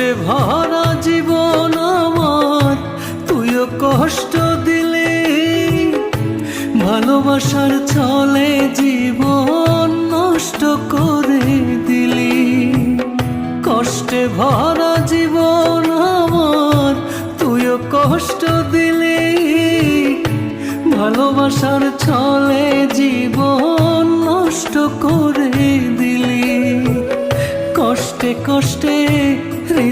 কষ্টে ভরা জীবন আমার তুইও কষ্ট দিলি, ভালোবাসার ছলে জীবন নষ্ট করে দিলি। কষ্টে ভরা জীবন আমার তুইও কষ্ট দিলি, ভালোবাসার ছলে জীবন নষ্ট করে দিলি। কষ্টে কষ্টে